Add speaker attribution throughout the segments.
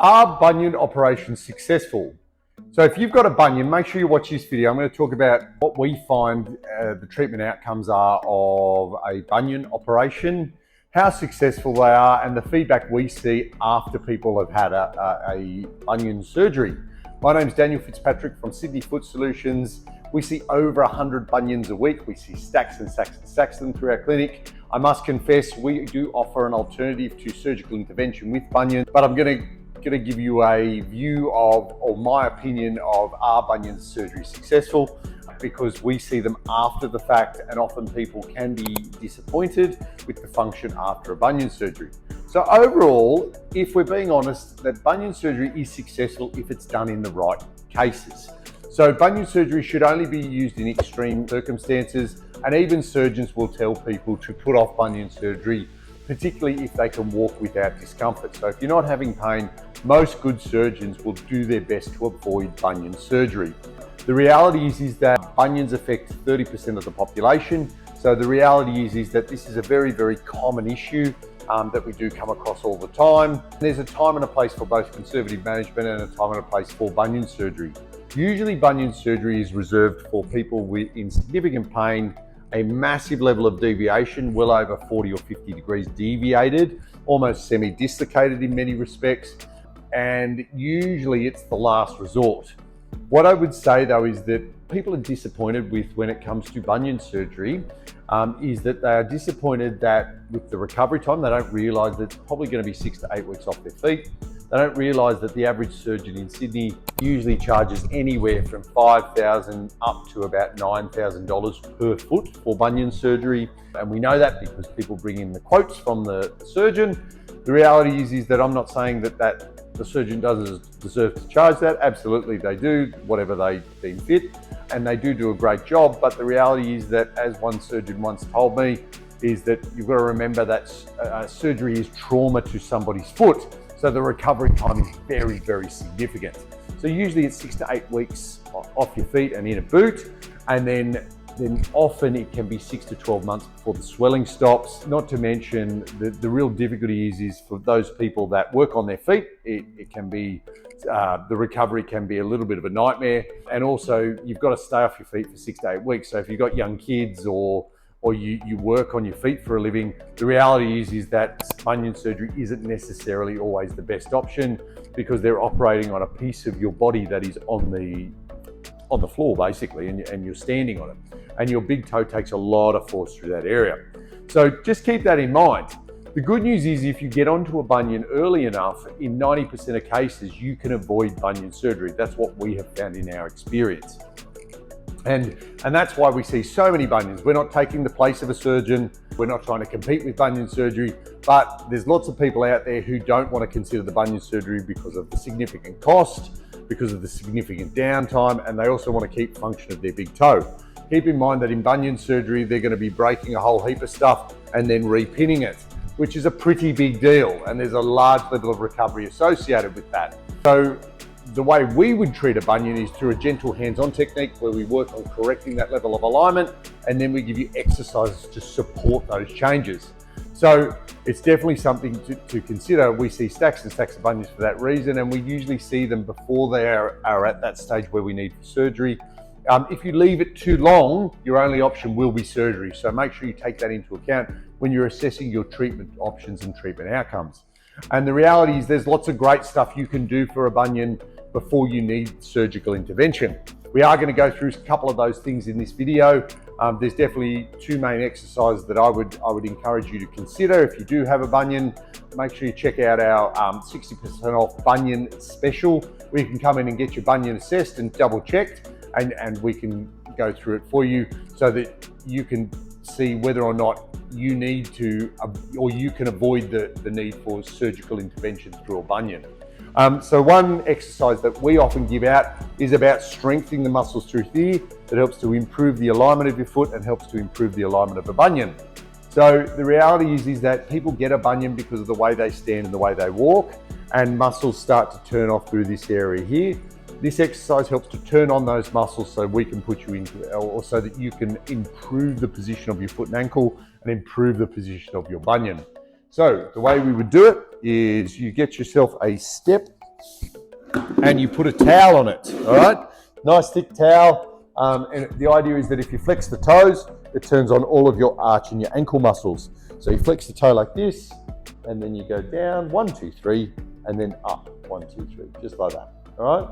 Speaker 1: Are bunion operations successful? So if you've got a bunion, make sure you watch this video. I'm going to talk about what we find the treatment outcomes are of a bunion operation, how successful they are, and the feedback we see after people have had a bunion surgery. My name's Daniel Fitzpatrick from Sydney Foot Solutions. We see over 100 bunions a week. We see stacks and stacks and stacks of them through our clinic. I must confess, we do offer an alternative to surgical intervention with bunions, but I'm going to give you a view of, or my opinion of, are bunion surgery successful, because we see them after the fact, and often people can be disappointed with the function after a bunion surgery. So overall, if we're being honest, that bunion surgery is successful if it's done in the right cases. So bunion surgery should only be used in extreme circumstances, and even surgeons will tell people to put off bunion surgery, particularly if they can walk without discomfort. So if you're not having pain, most good surgeons will do their best to avoid bunion surgery. The reality is that bunions affect 30% of the population. So the reality is that this is a very, very common issue that we do come across all the time. There's a time and a place for both conservative management and a time and a place for bunion surgery. Usually bunion surgery is reserved for people in significant pain, a massive level of deviation, well over 40 or 50 degrees deviated, almost semi-dislocated in many respects, and usually it's the last resort. What I would say though is that people are disappointed with, when it comes to bunion surgery, is that they are disappointed that with the recovery time, they don't realise that it's probably going to be 6 to 8 weeks off their feet. They don't realise that the average surgeon in Sydney usually charges anywhere from $5,000 up to about $9,000 per foot for bunion surgery. And we know that because people bring in the quotes from the surgeon. The reality is that I'm not saying that the surgeon doesn't deserve to charge that. Absolutely they do, whatever they deem fit. And they do a great job. But the reality is that, as one surgeon once told me, is that you've got to remember that surgery is trauma to somebody's foot. So the recovery time is very, very significant. So usually it's 6 to 8 weeks off your feet and in a boot. And then often it can be 6 to 12 months before the swelling stops. Not to mention the real difficulty is for those people that work on their feet, it can be, the recovery can be a little bit of a nightmare. And also you've got to stay off your feet for 6 to 8 weeks. So if you've got young kids or you work on your feet for a living, the reality is that bunion surgery isn't necessarily always the best option, because they're operating on a piece of your body that is on the floor basically, and you're standing on it, and your big toe takes a lot of force through that area. So just keep that in mind. The good news is, if you get onto a bunion early enough, in 90% of cases you can avoid bunion surgery. That's what we have found in our experience. And that's why we see so many bunions. We're not taking the place of a surgeon. We're not trying to compete with bunion surgery, but there's lots of people out there who don't want to consider the bunion surgery because of the significant cost, because of the significant downtime, and they also want to keep function of their big toe. Keep in mind that in bunion surgery, they're going to be breaking a whole heap of stuff and then repinning it, which is a pretty big deal. And there's a large level of recovery associated with that. So the way we would treat a bunion is through a gentle hands-on technique, where we work on correcting that level of alignment, and then we give you exercises to support those changes. So it's definitely something to consider. We see stacks and stacks of bunions for that reason, and we usually see them before they are at that stage where we need surgery. If you leave it too long, your only option will be surgery. So make sure you take that into account when you're assessing your treatment options and treatment outcomes. And the reality is there's lots of great stuff you can do for a bunion before you need surgical intervention. We are going to go through a couple of those things in this video. There's definitely two main exercises that I would encourage you to consider. If you do have a bunion, make sure you check out our 60% off bunion special, where you can come in and get your bunion assessed and double checked, and we can go through it for you so that you can see whether or not you need to, or you can avoid the need for surgical intervention through a bunion. So one exercise that we often give out is about strengthening the muscles through here, that helps to improve the alignment of your foot and helps to improve the alignment of a bunion. So the reality is that people get a bunion because of the way they stand and the way they walk, and muscles start to turn off through this area here. This exercise helps to turn on those muscles so we can put you into, or so that you can improve the position of your foot and ankle and improve the position of your bunion. So the way we would do it is you get yourself a step and you put a towel on it, all right? Nice thick towel. And the idea is that if you flex the toes, it turns on all of your arch and your ankle muscles. So you flex the toe like this, and then you go down, 1, 2, 3, and then up, 1, 2, 3, just like that, all right?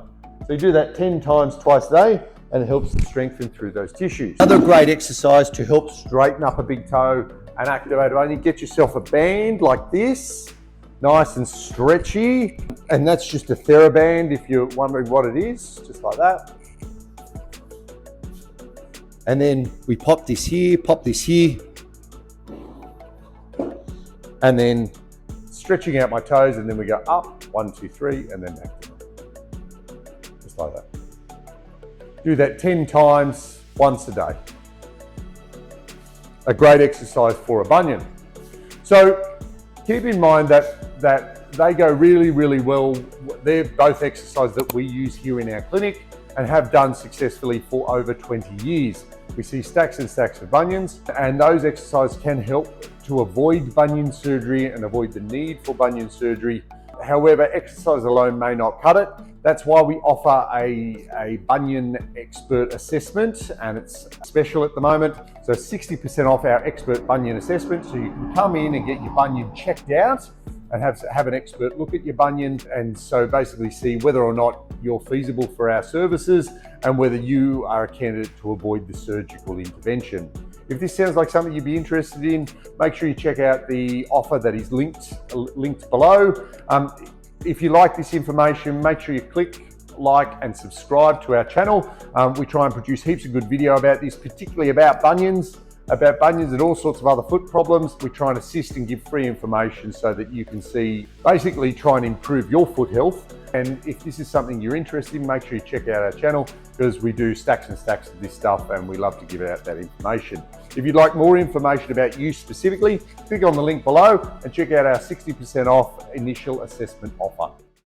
Speaker 1: So you do that 10 times twice a day, and it helps to strengthen through those tissues. Another great exercise to help straighten up a big toe and activate it, only get yourself a band like this, nice and stretchy, and that's just a TheraBand if you're wondering what it is, just like that. And then we pop this here, and then stretching out my toes, and then we go up, 1, 2, 3, and then back down, just like that. Do that 10 times, once a day. A great exercise for a bunion. So keep in mind that they go really, really well. They're both exercises that we use here in our clinic and have done successfully for over 20 years. We see stacks and stacks of bunions, and those exercises can help to avoid bunion surgery and avoid the need for bunion surgery. However, exercise alone may not cut it. That's why we offer a bunion expert assessment, and it's special at the moment. So 60% off our expert bunion assessment. So you can come in and get your bunion checked out and have an expert look at your bunion, and so basically see whether or not you're feasible for our services and whether you are a candidate to avoid the surgical intervention. If this sounds like something you'd be interested in, make sure you check out the offer that is linked below. If you like this information, make sure you click like and subscribe to our channel. We try and produce heaps of good video about this, particularly about bunions and all sorts of other foot problems. We try and assist and give free information so that you can see, basically try and improve your foot health. And if this is something you're interested in, make sure you check out our channel, because we do stacks and stacks of this stuff and we love to give out that information. If you'd like more information about you specifically, click on the link below and check out our 60% off initial assessment offer.